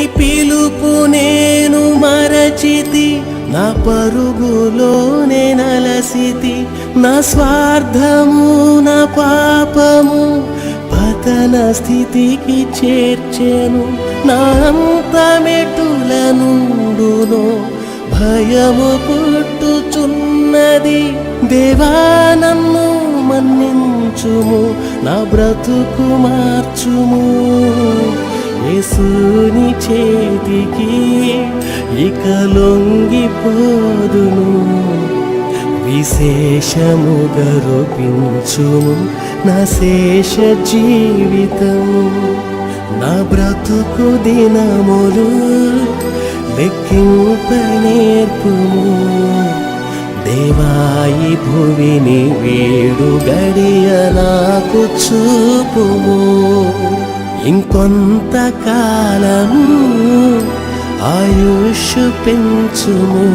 పిలుపు నేను మరచితి, నా పరుగులోనే నలసితి. నా స్వార్థము నా పాపము పతన స్థితికి చేర్చెను. నా అంతమెటుల నుండునో భయము పుట్టుచున్నది. దేవా నన్ను మన్నించుము, నా బ్రతుకు మార్చుము. యేసుని చేతికి ఇక లొంగిపోదును. విశేషముగా రూపించుము నా శేష జీవితం. నా బ్రతుకు దినములు లెక్కింప నేర్పుము. దేవాయి భువిని వీడు గడియ నాకు చూపుము. ఇంకొంతకాలము ఆయుష్ పెంచుము.